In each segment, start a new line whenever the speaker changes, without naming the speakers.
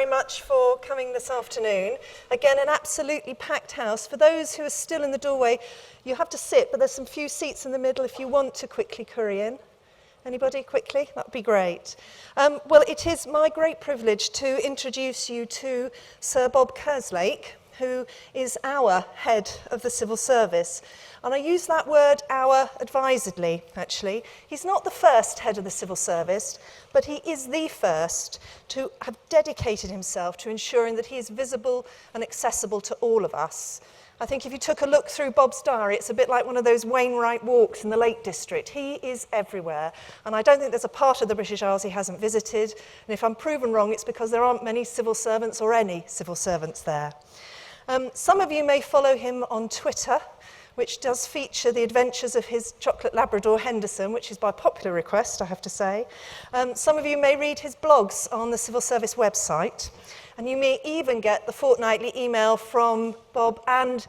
very much for coming this afternoon. Again, an absolutely packed house. For those who are still in the doorway, you have to sit, but there's some few seats in the middle if you want to quickly curry in. Anybody, quickly? That would be great. Well, it is my great privilege to introduce you to Sir Bob Kerslake, who is our head of the civil service. And I use that word "our" advisedly, actually. He's not the first head of the civil service, but he is the first to have dedicated himself to ensuring that he is visible and accessible to all of us. I think if you took a look through Bob's diary, it's a bit like one of those Wainwright walks in the Lake District. He is everywhere, and I don't think there's a part of the British Isles he hasn't visited. And if I'm proven wrong, it's because there aren't many civil servants or any civil servants there. Some of you may follow him on Twitter, which does feature the adventures of his chocolate Labrador Henderson, which is by popular request, I have to say. Some of you may read his blogs on the civil service website, and you may even get the fortnightly email from Bob and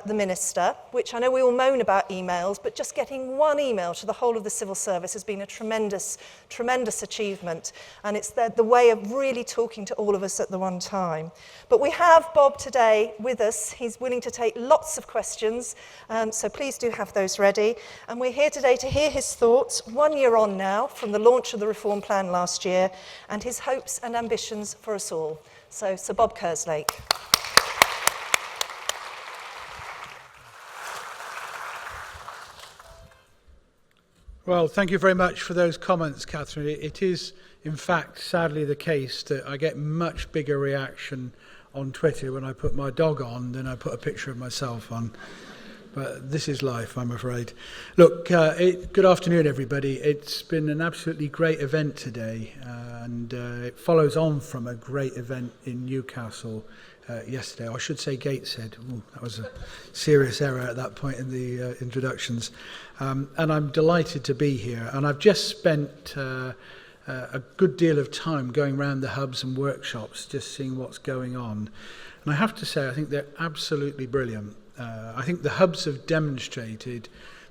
the Minister, which I know we all moan about emails, but just getting one email to the whole of the civil service has been a tremendous, tremendous achievement, and it's the way of really talking to all of us at the one time. But we have Bob today with us. He's willing to take lots of questions, so please do have those ready. And we're here today to hear his thoughts, 1 year on now, from the launch of the Reform Plan last year, and his hopes and ambitions for us all. So, Sir Bob Kerslake.
Well, thank you very much for those comments, Catherine. It is, in fact, sadly the case that I get much bigger reaction on Twitter when I put my dog on than I put a picture of myself on. But this is life, I'm afraid. Look, good afternoon, everybody. It's been an absolutely great event today, and it follows on from a great event in Newcastle yesterday. I should say Gateshead. Ooh, that was a serious error at that point in the introductions. And I'm delighted to be here. And I've just spent a good deal of time going around the hubs and workshops, just seeing what's going on. And I have to say, I think they're absolutely brilliant. I think the hubs have demonstrated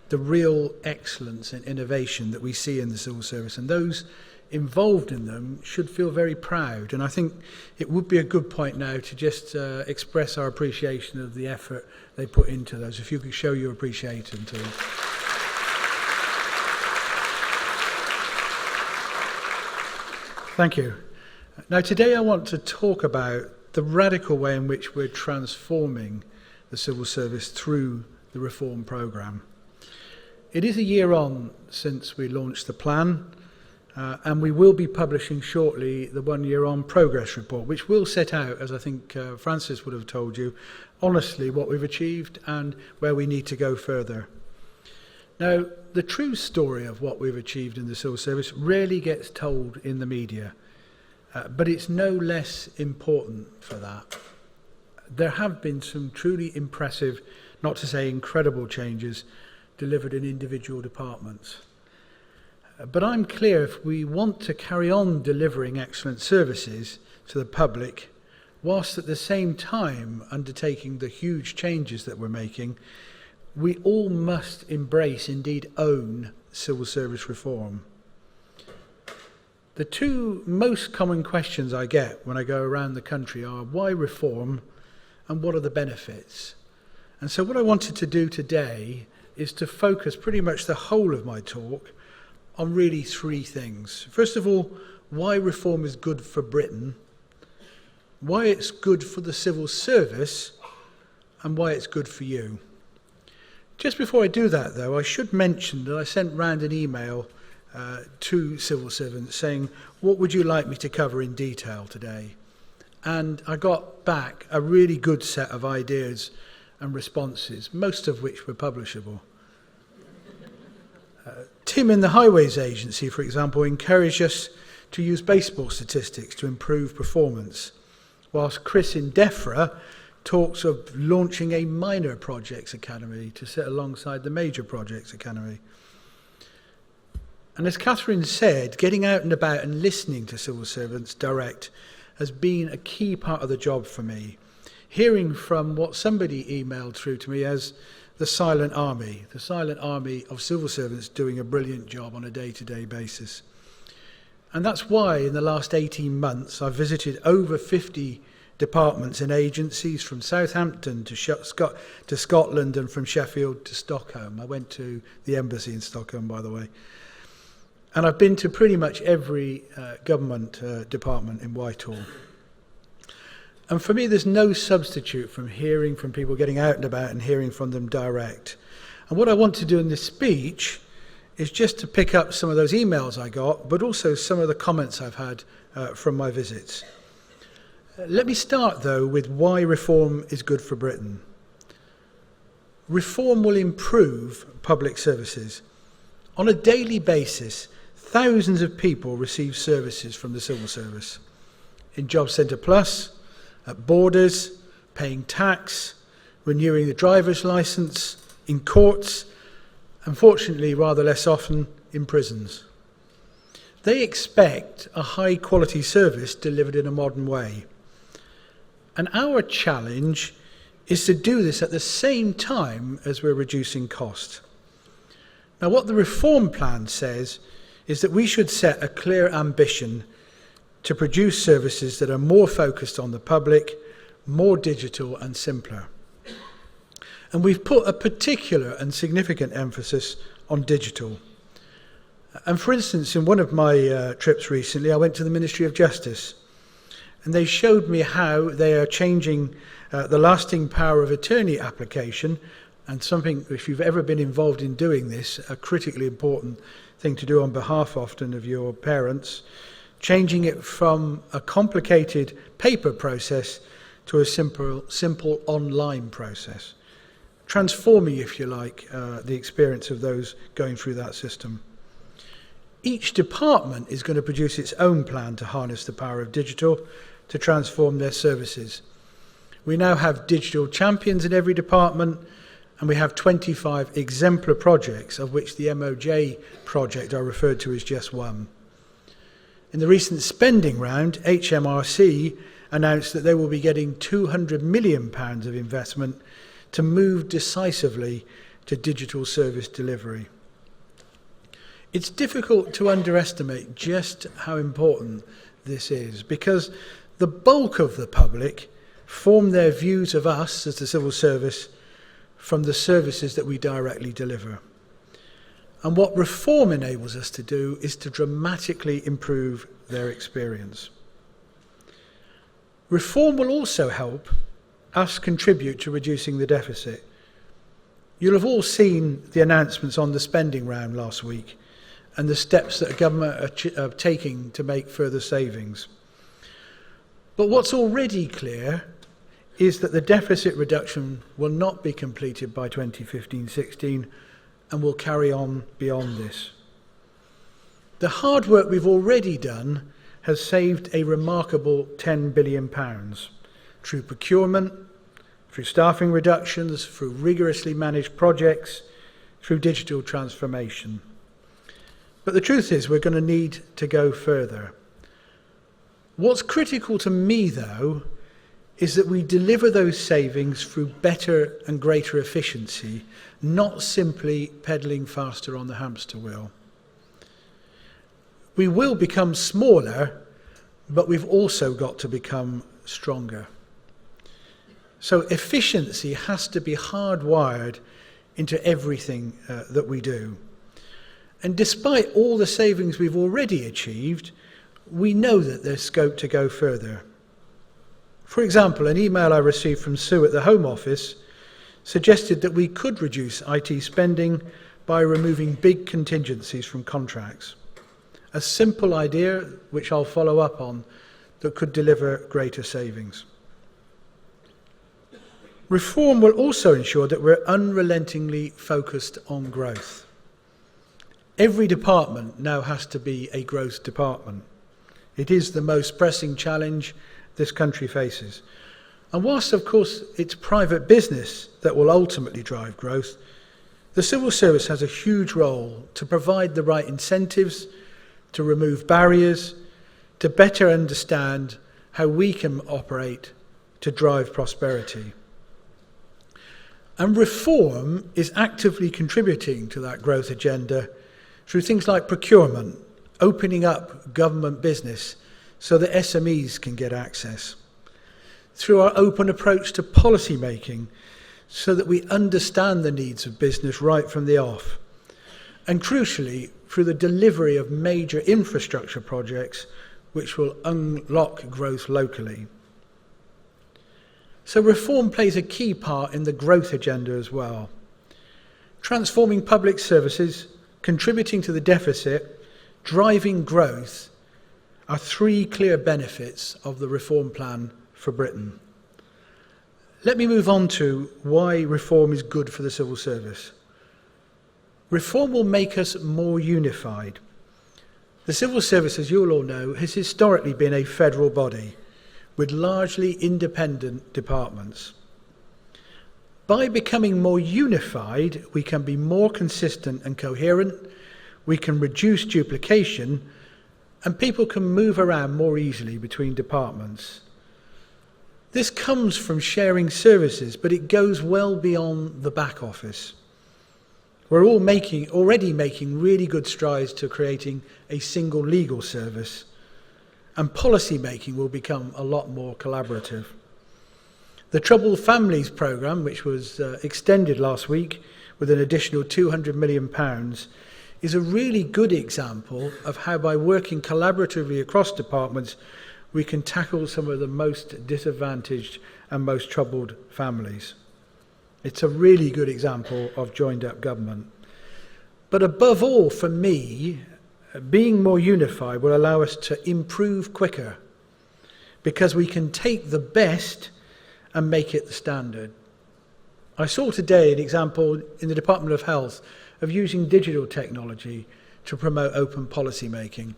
the real excellence and innovation that we see in the civil service, and those involved in them should feel very proud. And I think it would be a good point now to just express our appreciation of the effort they put into those. If you could show your appreciation to them. Thank you. Now today I want to talk about the radical way in which we're transforming the civil service through the reform programme. It is a year on since we launched the plan, and we will be publishing shortly the 1 year on progress report, which will set out, as I think Francis would have told you, honestly what we've achieved and where we need to go further. Now, the true story of what we've achieved in the civil service rarely gets told in the media, but it's no less important for that. There have been some truly impressive, not to say incredible, changes delivered in individual departments. But I'm clear if we want to carry on delivering excellent services to the public, whilst at the same time undertaking the huge changes that we're making, we all must embrace, indeed own, civil service reform. The two most common questions I get when I go around the country are, why reform and what are the benefits? And so what I wanted to do today is to focus pretty much the whole of my talk on really three things. First of all, why reform is good for Britain, why it's good for the civil service, and why it's good for you. Just before I do that, though, I should mention that I sent round an email to civil servants saying, what would you like me to cover in detail today? And I got back a really good set of ideas and responses, most of which were publishable. Tim in the Highways Agency, for example, encouraged us to use baseball statistics to improve performance, whilst Chris in DEFRA talks of launching a minor projects academy to sit alongside the major projects academy. And as Catherine said, getting out and about and listening to civil servants direct has been a key part of the job for me. Hearing from what somebody emailed through to me as the silent army of civil servants doing a brilliant job on a day-to-day basis. And that's why in the last 18 months I've visited over 50 departments and agencies from Southampton to Scotland and from Sheffield to Stockholm. I went to the embassy in Stockholm, by the way. And I've been to pretty much every government department in Whitehall. And for me, there's no substitute from hearing from people, getting out and about and hearing from them direct. And what I want to do in this speech is just to pick up some of those emails I got, but also some of the comments I've had from my visits. Let me start, though, with why reform is good for Britain. Reform will improve public services. On a daily basis, thousands of people receive services from the civil service. In Job Centre Plus, at borders, paying tax, renewing the driver's licence, in courts, unfortunately rather less often in prisons. They expect a high quality service delivered in a modern way. And our challenge is to do this at the same time as we're reducing cost. Now, what the reform plan says is that we should set a clear ambition to produce services that are more focused on the public, more digital and simpler. And we've put a particular and significant emphasis on digital. And for instance, in one of my trips recently, I went to the Ministry of Justice, and they showed me how they are changing the lasting power of attorney application, and something, if you've ever been involved in doing this, a critically important thing to do on behalf often of your parents, changing it from a complicated paper process to a simple online process. Transforming, if you like, the experience of those going through that system. Each department is going to produce its own plan to harness the power of digital to transform their services. We now have digital champions in every department, and we have 25 exemplar projects, of which the MOJ project I referred to is just one. In the recent spending round, HMRC announced that they will be getting £200 million of investment to move decisively to digital service delivery. It's difficult to underestimate just how important this is, because the bulk of the public form their views of us as the civil service from the services that we directly deliver. And what reform enables us to do is to dramatically improve their experience. Reform will also help us contribute to reducing the deficit. You'll have all seen the announcements on the spending round last week and the steps that the government are taking to make further savings. But what's already clear is that the deficit reduction will not be completed by 2015-16 and will carry on beyond this. The hard work we've already done has saved a remarkable £10 billion through procurement, through staffing reductions, through rigorously managed projects, through digital transformation. But the truth is we're going to need to go further. What's critical to me, though, is that we deliver those savings through better and greater efficiency, not simply pedalling faster on the hamster wheel. We will become smaller, but we've also got to become stronger. So efficiency has to be hardwired into everything that we do. And despite all the savings we've already achieved, we know that there's scope to go further. For example, an email I received from Sue at the Home Office suggested that we could reduce IT spending by removing big contingencies from contracts. A simple idea, which I'll follow up on, that could deliver greater savings. Reform will also ensure that we're unrelentingly focused on growth. Every department now has to be a growth department. It is the most pressing challenge this country faces. And whilst, of course, it's private business that will ultimately drive growth, the civil service has a huge role to provide the right incentives, to remove barriers, to better understand how we can operate to drive prosperity. And reform is actively contributing to that growth agenda through things like procurement opening up government business so that SMEs can get access. Through our open approach to policy making, so that we understand the needs of business right from the off. And crucially, through the delivery of major infrastructure projects which will unlock growth locally. So reform plays a key part in the growth agenda as well. Transforming public services, contributing to the deficit, driving growth are three clear benefits of the reform plan for Britain. Let me move on to why reform is good for the civil service. Reform will make us more unified. The civil service, as you'll all know, has historically been a federal body with largely independent departments. By becoming more unified, we can be more consistent and coherent, we can reduce duplication, and people can move around more easily between departments. This comes from sharing services, but it goes well beyond the back office. We're already making really good strides to creating a single legal service, and policy making will become a lot more collaborative. The Troubled Families programme, which was extended last week with an additional £200 million, is a really good example of how by working collaboratively across departments we can tackle some of the most disadvantaged and most troubled families. It's a really good example of joined-up government. But above all, for me, being more unified will allow us to improve quicker, because we can take the best and make it the standard. I saw today an example in the Department of Health of using digital technology to promote open policy making.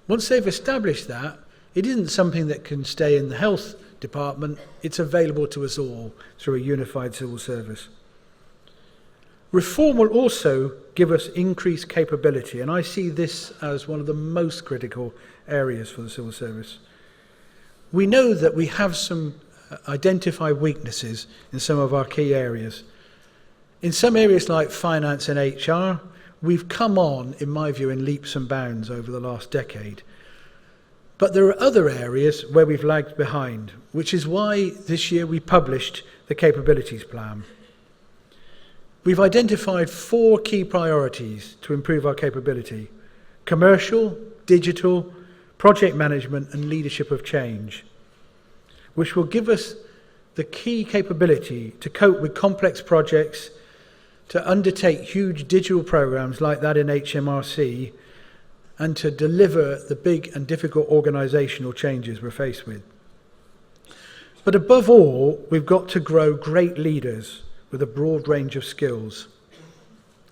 Once they've established that, it isn't something that can stay in the health department, it's available to us all through a unified civil service. Reform will also give us increased capability, and I see this as one of the most critical areas for the civil service. We know that we have some identified weaknesses in some of our key areas. In some areas like finance and HR, we've come on, in my view, in leaps and bounds over the last decade. But there are other areas where we've lagged behind, which is why this year we published the Capabilities Plan. We've identified 4 key priorities to improve our capability: commercial, digital, project management, and leadership of change, which will give us the key capability to cope with complex projects, to undertake huge digital programs like that in HMRC, and to deliver the big and difficult organisational changes we're faced with. But above all, we've got to grow great leaders with a broad range of skills.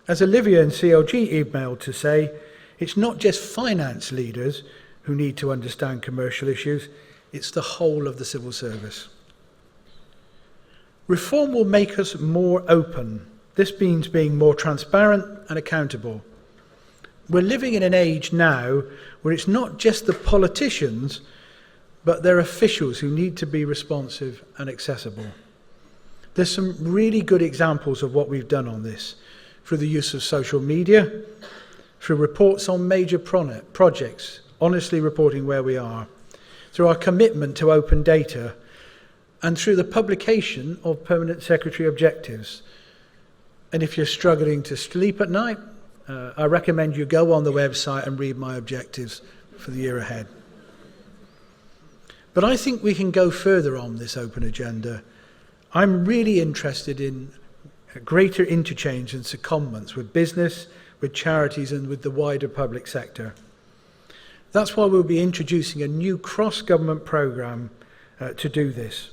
As Olivia in CLG emailed to say, it's not just finance leaders who need to understand commercial issues, it's the whole of the civil service. Reform will make us more open. This means being more transparent and accountable. We're living in an age now where it's not just the politicians, but their officials who need to be responsive and accessible. There's some really good examples of what we've done on this, through the use of social media, through reports on major projects, honestly reporting where we are, through our commitment to open data, and through the publication of Permanent Secretary objectives. And if you're struggling to sleep at night, I recommend you go on the website and read my objectives for the year ahead. But I think we can go further on this open agenda. I'm really interested in greater interchange and secondments with business, with charities, and with the wider public sector. That's why we'll be introducing a new cross-government programme to do this.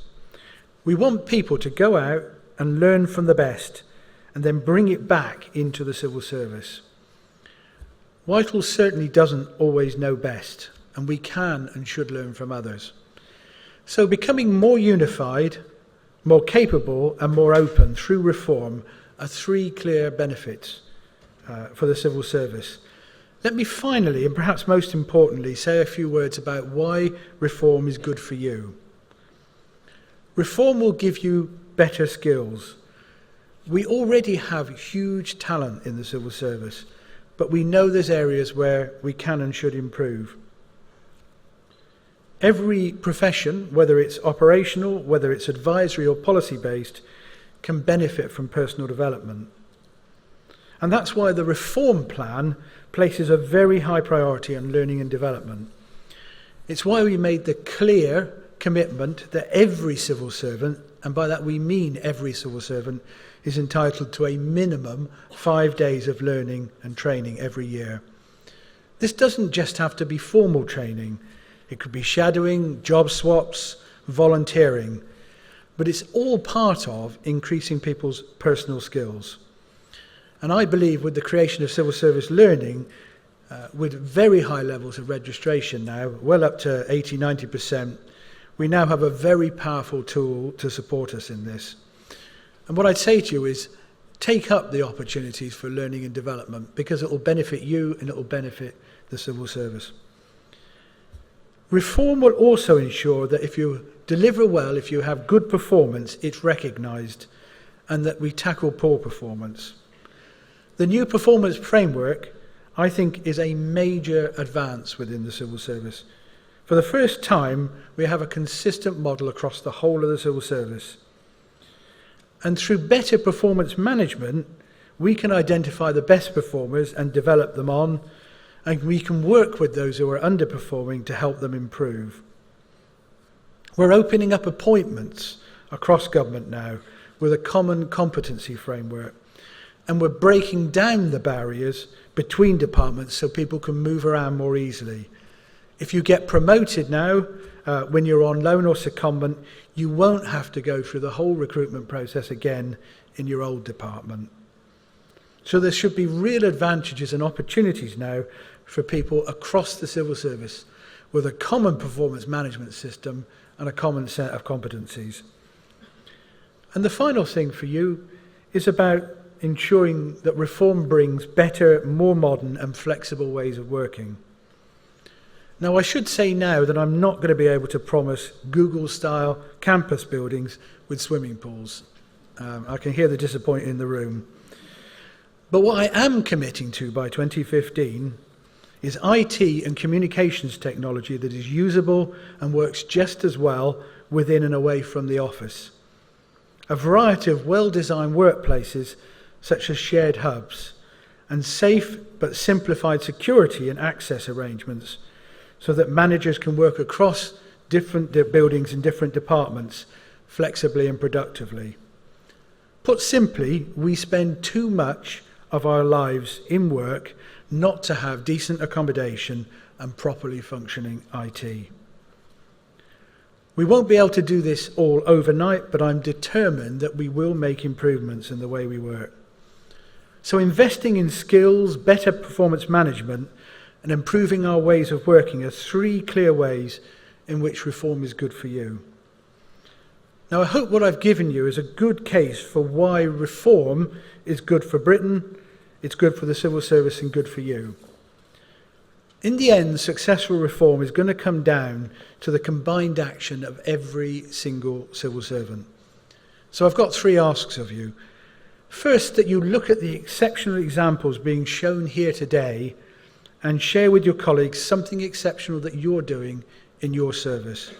We want people to go out and learn from the best and then bring it back into the civil service. Whitehall certainly doesn't always know best, and we can and should learn from others. So becoming more unified, more capable and more open through reform are 3 clear benefits for the civil service. Let me finally, and perhaps most importantly, say a few words about why reform is good for you. Reform will give you better skills. We already have huge talent in the civil service, but we know there's areas where we can and should improve. Every profession, whether it's operational, whether it's advisory or policy-based, can benefit from personal development. And that's why the reform plan places a very high priority on learning and development. It's why we made the clear commitment that every civil servant, and by that we mean every civil servant, is entitled to a minimum 5 days of learning and training every year. This doesn't just have to be formal training. It could be shadowing, job swaps, volunteering, but it's all part of increasing people's personal skills. And I believe with the creation of civil service learning, with very high levels of registration now, well up to 80-90%, we now have a very powerful tool to support us in this. And what I'd say to you is, take up the opportunities for learning and development, because it will benefit you and it will benefit the civil service. Reform will also ensure that if you deliver well, if you have good performance, it's recognised, and that we tackle poor performance. The new performance framework, I think, is a major advance within the civil service. For the first time, we have a consistent model across the whole of the civil service. And through better performance management, we can identify the best performers and develop them on, and we can work with those who are underperforming to help them improve. We're opening up appointments across government now with a common competency framework, and we're breaking down the barriers between departments so people can move around more easily. If you get promoted now, when you're on loan or secondment, you won't have to go through the whole recruitment process again in your old department. So there should be real advantages and opportunities now for people across the civil service with a common performance management system and a common set of competencies. And the final thing for you is about ensuring that reform brings better, more modern and flexible ways of working. Now, I should say now that I'm not going to be able to promise Google-style campus buildings with swimming pools. I can hear the disappointment in the room. But what I am committing to by 2015 is IT and communications technology that is usable and works just as well within and away from the office. A variety of well-designed workplaces, such as shared hubs, and safe but simplified security and access arrangements, so that managers can work across different buildings and different departments flexibly and productively. Put simply, we spend too much of our lives in work not to have decent accommodation and properly functioning IT. We won't be able to do this all overnight, but I'm determined that we will make improvements in the way we work. So investing in skills, better performance management, and improving our ways of working are 3 clear ways in which reform is good for you. Now, I hope what I've given you is a good case for why reform is good for Britain, it's good for the civil service and good for you. In the end, successful reform is going to come down to the combined action of every single civil servant. So I've got 3 asks of you. First, that you look at the exceptional examples being shown here today and share with your colleagues something exceptional that you're doing in your service.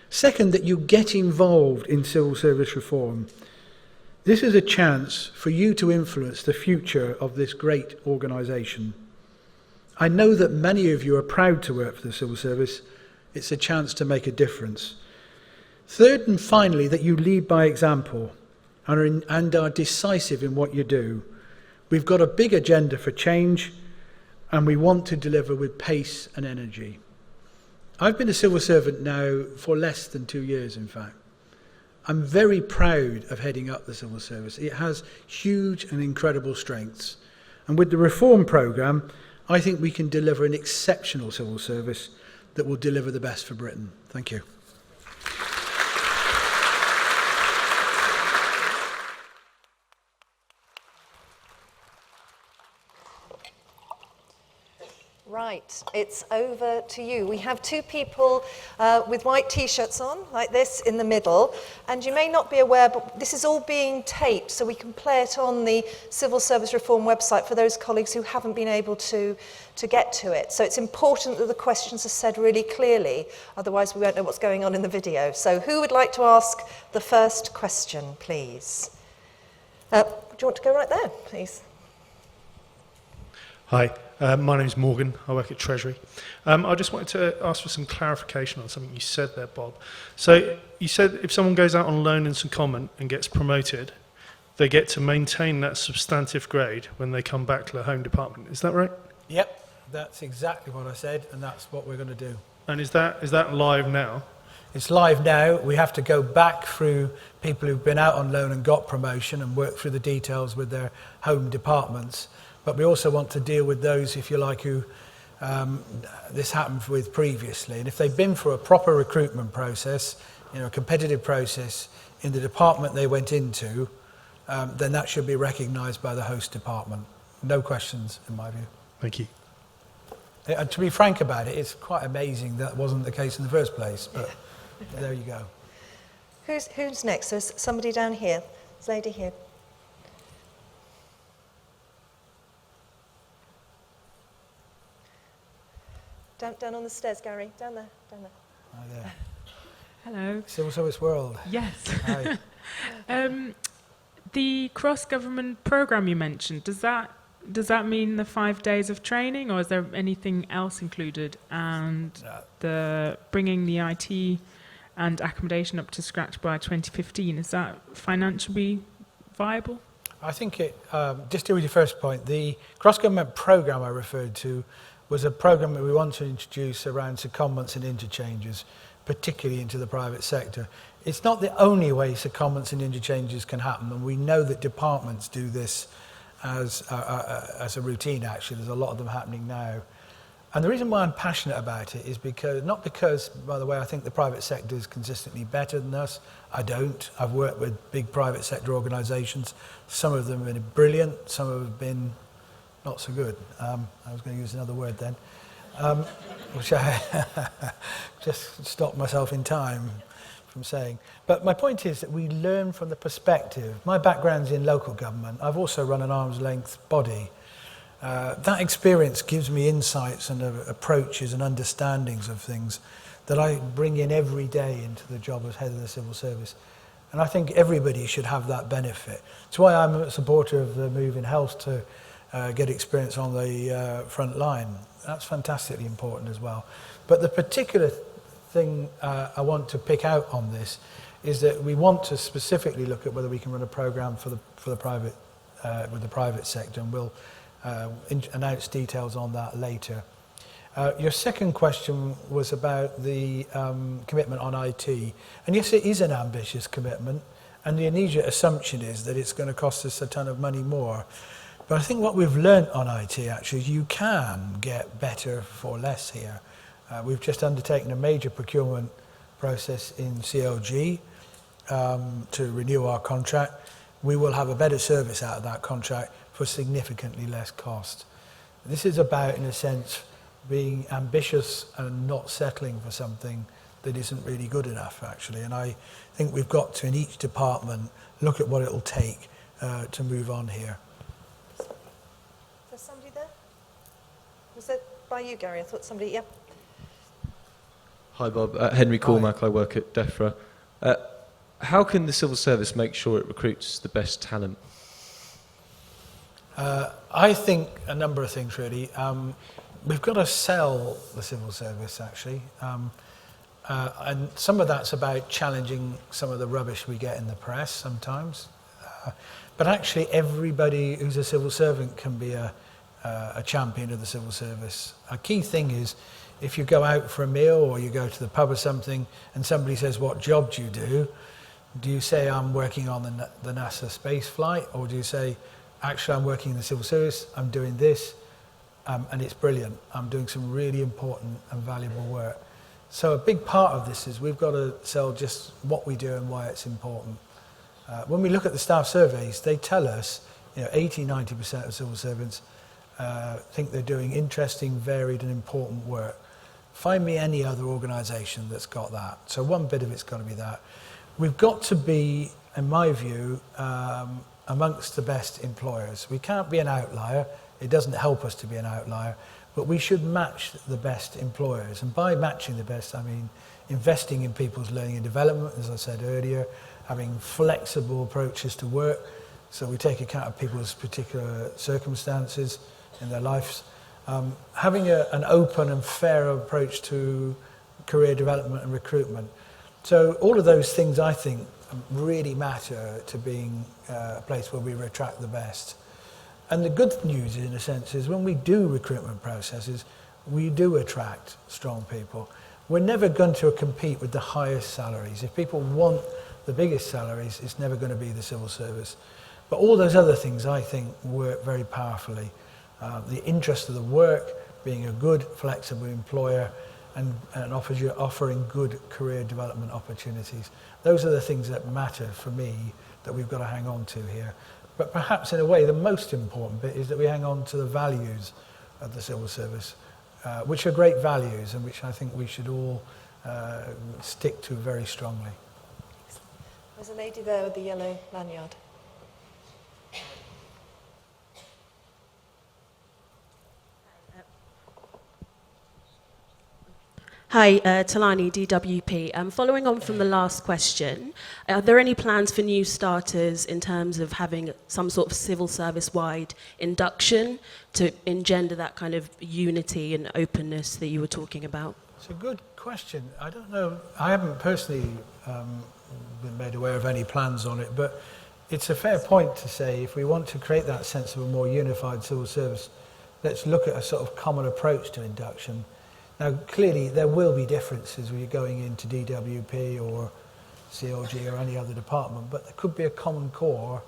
Second, that you get involved in civil service reform. This is a chance for you to influence the future of this great organisation. I know that many of you are proud to work for the civil service. It's a chance to make a difference. Third and finally, that you lead by example and are decisive in what you do. We've got a big agenda for change, and we want to deliver with pace and energy. I've been a civil servant now for less than 2 years, in fact. I'm very proud of heading up the civil service. It has huge and incredible strengths. And with the reform programme, I think we can deliver an exceptional civil service that will deliver the best for Britain. Thank you.
Right. Right, it's over to you. We have two people with white t-shirts on, like this, in the middle. And you may not be aware, but this is all being taped, so we can play it on the Civil Service Reform website for those colleagues who haven't been able to get to it. So it's important that the questions are said really clearly, otherwise we won't know what's going on in the video. So who would like to ask the first question, please? Do you want to go right there, please?
Hi, my name is Morgan. I work at Treasury. I just wanted to ask for some clarification on something you said there, Bob. So you said if someone goes out on loan and secondment and gets promoted, they get to maintain that substantive grade when they come back to the Home Department. Is that right?
Yep, that's exactly what I said, and that's what we're going to do.
And is that live now?
It's live now. We have to go back through people who've been out on loan and got promotion and work through the details with their home departments. But we also want to deal with those, if you like, who this happened with previously. And if they've been through a proper recruitment process, a competitive process in the department they went into, then that should be recognised by the host department. No questions, in my view.
Thank you.
And to be frank about it, it's quite amazing that wasn't the case in the first place. But there you go.
Who's next? There's somebody down here. There's a lady here. Down on the stairs, Gary. Down there.
Oh, yeah.
Hello.
Civil Service World.
Yes.
Hi.
The cross-government programme you mentioned, does that mean the 5 days of training, or is there anything else included? And the bringing the IT and accommodation up to scratch by 2015, is that financially viable?
I think just to with your first point, the cross-government programme I referred to was a programme that we want to introduce around secondments and interchanges, particularly into the private sector. It's not the only way secondments and interchanges can happen, and we know that departments do this as a routine, actually. There's a lot of them happening now. And the reason why I'm passionate about it is not because, by the way, I think the private sector is consistently better than us. I don't. I've worked with big private sector organisations. Some of them have been brilliant, some have been not so good. I was going to use another word then, which I just stopped myself in time from saying. But my point is that we learn from the perspective. My background's in local government. I've also run an arm's length body. That experience gives me insights and approaches and understandings of things that I bring in every day into the job as head of the civil service. And I think everybody should have that benefit. That's why I'm a supporter of the move in health to get experience on the front line. That's fantastically important as well. But the particular thing I want to pick out on this is that we want to specifically look at whether we can run a programme for the private with the private sector, and we'll announce details on that later. Your second question was about the commitment on IT, and yes, it is an ambitious commitment, and the immediate assumption is that it's going to cost us a ton of money more. But I think what we've learnt on IT actually is you can get better for less here. We've just undertaken a major procurement process in CLG to renew our contract. We will have a better service out of that contract for significantly less cost. This is about, in a sense, being ambitious and not settling for something that isn't really good enough, actually. And I think we've got to, in each department, look at what it'll take to move on here.
Is there somebody there? Was that by you, Gary? I thought somebody, yeah.
Hi Bob, Henry Cormack, I work at DEFRA. How can the civil service make sure it recruits the best talent?
I think a number of things really. We've got to sell the civil service actually, and some of that's about challenging some of the rubbish we get in the press sometimes. But actually everybody who's a civil servant can be a champion of the civil service. A key thing is if you go out for a meal or you go to the pub or something and somebody says, what job do you say I'm working on the NASA space flight, or do you say, actually I'm working in the civil service, I'm doing this, and it's brilliant, I'm doing some really important and valuable work. So a big part of this is we've got to sell just what we do and why it's important. When we look at the staff surveys, they tell us 80-90% of civil servants think they're doing interesting, varied and important work. Find me any other organisation that's got that. So one bit of it's got to be that. We've got to be, in my view, amongst the best employers. We can't be an outlier. It doesn't help us to be an outlier, but we should match the best employers. And by matching the best, I mean investing in people's learning and development, as I said earlier, having flexible approaches to work, so we take account of people's particular circumstances in their lives, having an open and fair approach to career development and recruitment. So all of those things, I think, really matter to being a place where we attract the best. And the good news, in a sense, is when we do recruitment processes, we do attract strong people. We're never going to compete with the highest salaries. If people want the biggest salaries, it's never going to be the civil service. But all those other things, I think, work very powerfully. The interest of the work, being a good, flexible employer, and offering good career development opportunities. Those are the things that matter for me that we've got to hang on to here. But perhaps in a way the most important bit is that we hang on to the values of the civil service, which are great values and which I think we should all stick to very strongly.
There's a lady there with the yellow lanyard.
Hi, Talani, DWP. Following on from the last question, are there any plans for new starters in terms of having some sort of civil service-wide induction to engender that kind of unity and openness that you were talking about?
It's a good question. I don't know. I haven't personally been made aware of any plans on it, but it's a fair point to say if we want to create that sense of a more unified civil service, let's look at a sort of common approach to induction. Now, clearly, there will be differences when you're going into DWP or CLG or any other department, but there could be a common core.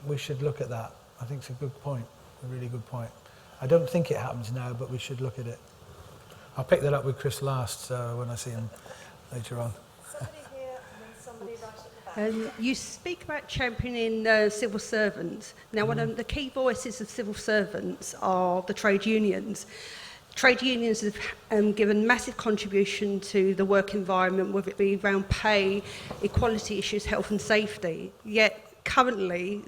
We should look at that. I think it's a good point, a really good point. I don't think it happens now, but we should look at it. I'll pick that up with Chris last when I see him later on.
Somebody here and then somebody right at the back.
You speak about championing civil servants. Now, one of the key voices of civil servants are the trade unions. Trade unions have given massive contribution to the work environment, whether it be around pay, equality issues, health and safety. Yet currently,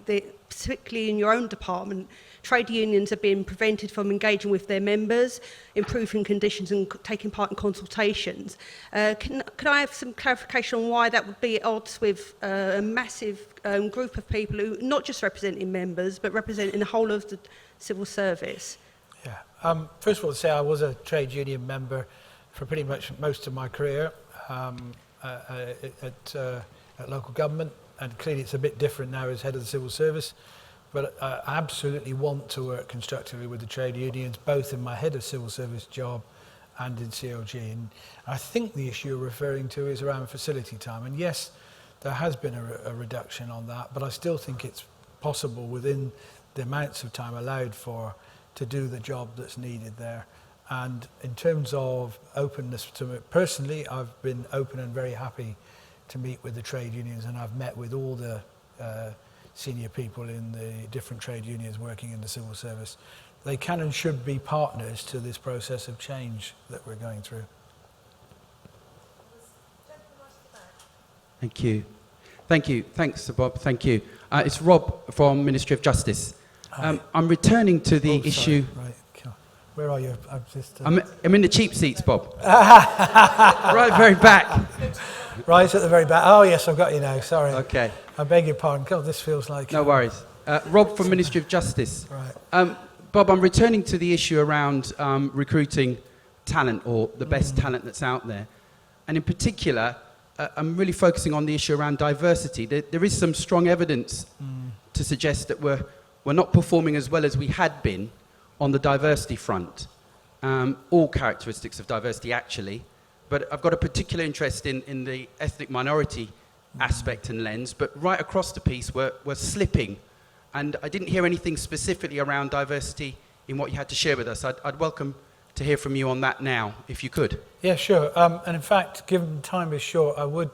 particularly in your own department, trade unions are being prevented from engaging with their members, improving conditions and taking part in consultations. Can I have some clarification on why that would be at odds with a massive group of people who not just representing members, but representing the whole of the civil service?
Yeah. First of all, to say I was a trade union member for pretty much most of my career at local government, and clearly it's a bit different now as head of the civil service. But I absolutely want to work constructively with the trade unions, both in my head of civil service job and in CLG. And I think the issue you're referring to is around facility time. And yes, there has been a reduction on that, but I still think it's possible within the amounts of time allowed for to do the job that's needed there. And in terms of openness to me, personally, I've been open and very happy to meet with the trade unions, and I've met with all the senior people in the different trade unions working in the civil service. They can and should be partners to this process of change that we're going through.
Thank you. Thank you. Thanks, Sir Bob. Thank you. It's Rob from Ministry of Justice. I'm returning to the issue.
Right. Where are you?
I'm in the cheap seats, Bob. Right, very back.
Right at the very back. Oh, yes, I've got you now. Sorry.
Okay.
I beg your pardon. God, this feels like...
No worries. Rob from Ministry of Justice.
Right.
Bob, I'm returning to the issue around recruiting talent, or the best talent that's out there. And in particular, I'm really focusing on the issue around diversity. There is some strong evidence to suggest that we're not performing as well as we had been on the diversity front. All characteristics of diversity, actually. But I've got a particular interest in the ethnic minority aspect and lens. But right across the piece, we're slipping. And I didn't hear anything specifically around diversity in what you had to share with us. I'd welcome to hear from you on that now, if you could.
Yeah, sure. And in fact, given time is short, I would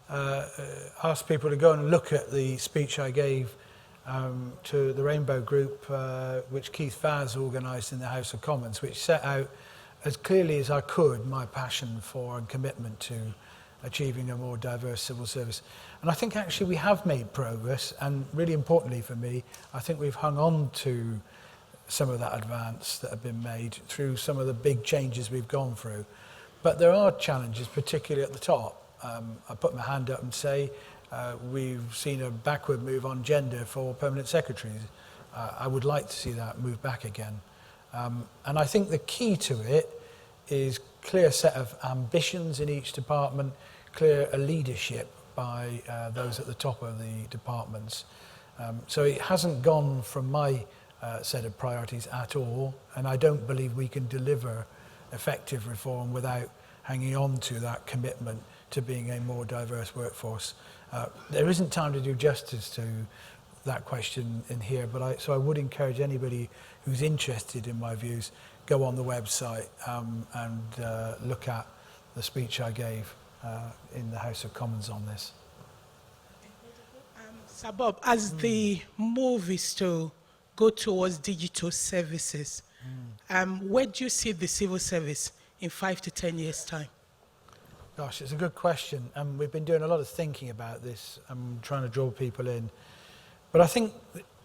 ask people to go and look at the speech I gave to the Rainbow Group, which Keith Vaz organised in the House of Commons, which set out as clearly as I could my passion for and commitment to achieving a more diverse civil service. And I think actually we have made progress, and really importantly for me, I think we've hung on to some of that advance that have been made through some of the big changes we've gone through. But there are challenges, particularly at the top. I put my hand up and say we've seen a backward move on gender for permanent secretaries. I would like to see that move back again. And I think the key to it is clear set of ambitions in each department, clear leadership by those at the top of the departments. So it hasn't gone from my set of priorities at all, and I don't believe we can deliver effective reform without hanging on to that commitment to being a more diverse workforce. There isn't time to do justice to that question in here, but so I would encourage anybody who's interested in my views, go on the website and look at the speech I gave in the House of Commons on this.
Sir Bob, as the move is to go towards digital services, where do you see the civil service in 5 to 10 years' time?
Gosh, it's a good question. We've been doing a lot of thinking about this. I'm trying to draw people in. But I think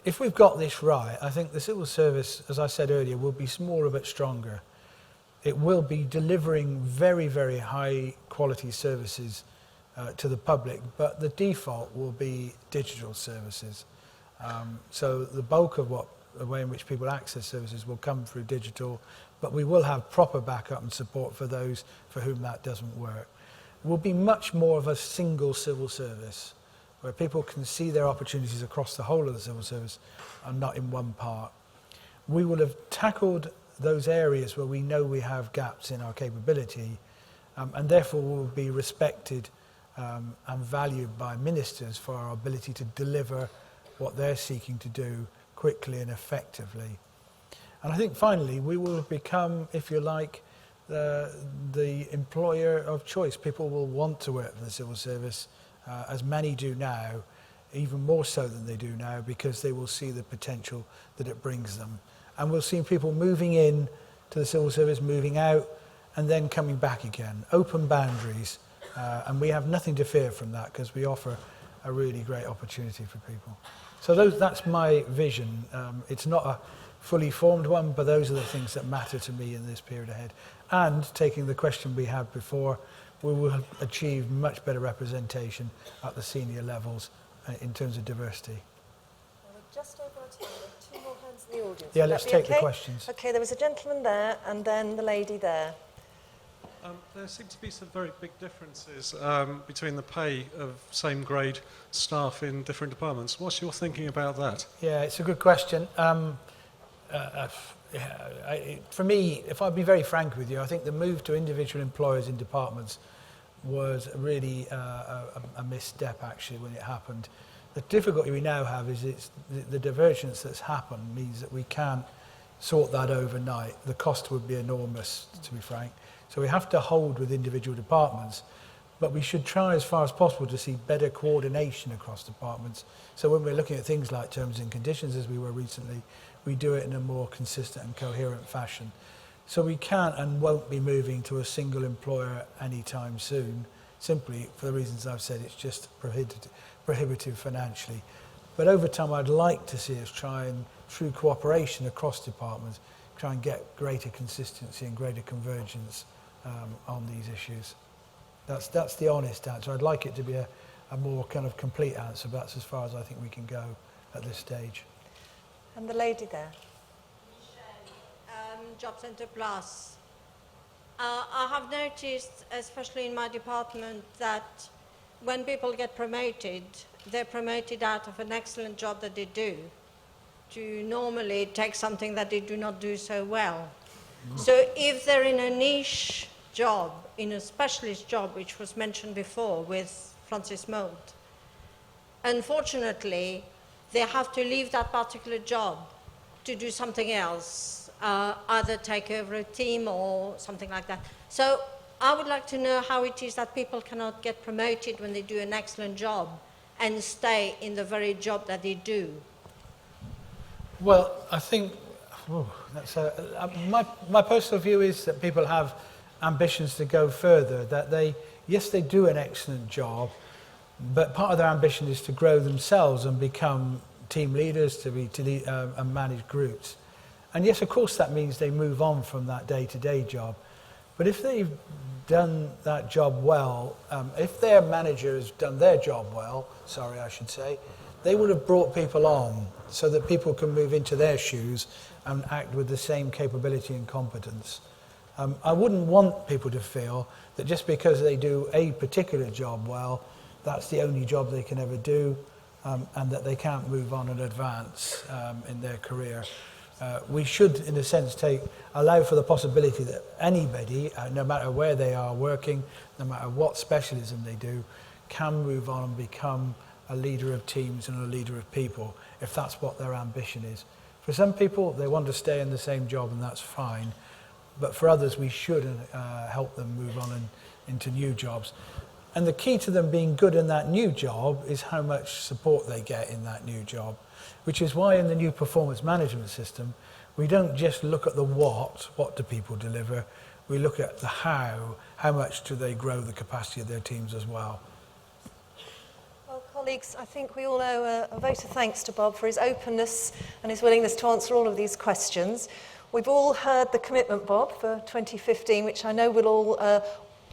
if we've got this right, I think the civil service, as I said earlier, will be smaller but stronger. It will be delivering very, very high quality services to the public, but the default will be digital services. So the bulk of the way in which people access services will come through digital, but we will have proper backup and support for those for whom that doesn't work. It will be much more of a single civil service, where people can see their opportunities across the whole of the civil service and not in one part. We will have tackled those areas where we know we have gaps in our capability, and therefore will be respected and valued by ministers for our ability to deliver what they're seeking to do quickly and effectively. And I think finally we will become, if you like, the employer of choice. People will want to work for the civil service, as many do now, even more so than they do now, because they will see the potential that it brings them. And we'll see people moving in to the civil service, moving out, and then coming back again. Open boundaries, and we have nothing to fear from that, because we offer a really great opportunity for people. So that's my vision. It's not a fully formed one, but those are the things that matter to me in this period ahead. And taking the question we had before, we will achieve much better representation at the senior levels in terms of diversity.
Well, we're just over our time. There are 2 more hands in the audience.
Yeah,
Would
let's
that be
take the
okay?
questions.
Okay, there was a gentleman there and then the lady there.
There seem to be some very big differences between the pay of same grade staff in different departments. What's your thinking about that?
Yeah, it's a good question. For me, if I'd be very frank with you, I think the move to individual employers in departments was really a misstep, actually, when it happened. The difficulty we now have is the divergence that's happened means that we can't sort that overnight. The cost would be enormous, to be frank. So we have to hold with individual departments, but we should try as far as possible to see better coordination across departments. So when we're looking at things like terms and conditions, as we were recently, we do it in a more consistent and coherent fashion. So we can't and won't be moving to a single employer anytime soon, simply for the reasons I've said. It's just prohibitive financially. But over time, I'd like to see us try and, through cooperation across departments, try and get greater consistency and greater convergence on these issues. That's the honest answer. I'd like it to be a more kind of complete answer, but that's as far as I think we can go at this stage.
And the lady there.
Job Centre Plus. I have noticed, especially in my department, that when people get promoted, they're promoted out of an excellent job that they do to normally take something that they do not do so well. So if they're in a niche job, in a specialist job, which was mentioned before with Francis Mould, unfortunately, they have to leave that particular job to do something else, either take over a team or something like that. So I would like to know how it is that people cannot get promoted when they do an excellent job and stay in the very job that they do.
Well, I think my personal view is that people have ambitions to go further, that they do an excellent job, but part of their ambition is to grow themselves and become team leaders, to lead and manage groups. And yes, of course, that means they move on from that day-to-day job. But if they've done that job well, if their manager has done their job well, they would have brought people on so that people can move into their shoes and act with the same capability and competence. I wouldn't want people to feel that just because they do a particular job well, that's the only job they can ever do, and that they can't move on and advance in their career. We should, in a sense, allow for the possibility that anybody, no matter where they are working, no matter what specialism they do, can move on and become a leader of teams and a leader of people, if that's what their ambition is. For some people, they want to stay in the same job, and that's fine. But for others, we should help them move on into new jobs. And the key to them being good in that new job is how much support they get in that new job, which is why in the new performance management system, we don't just look at the what do people deliver, we look at the how much do they grow the capacity of their teams as well.
Well, colleagues, I think we all owe a vote of thanks to Bob for his openness and his willingness to answer all of these questions. We've all heard the commitment, Bob, for 2015, which I know we'll all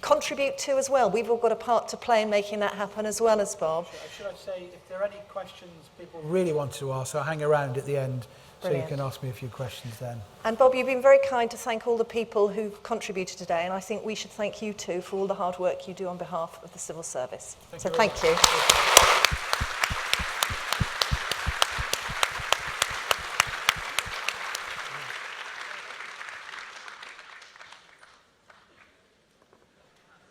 contribute to as well. We've all got a part to play in making that happen as well as Bob.
Should I say, if there are any questions people really want to ask, I'll hang around at the end. Brilliant. So you can ask me a few questions then.
And Bob, you've been very kind to thank all the people who've contributed today, and I think we should thank you too for all the hard work you do on behalf of the civil service. Thank you.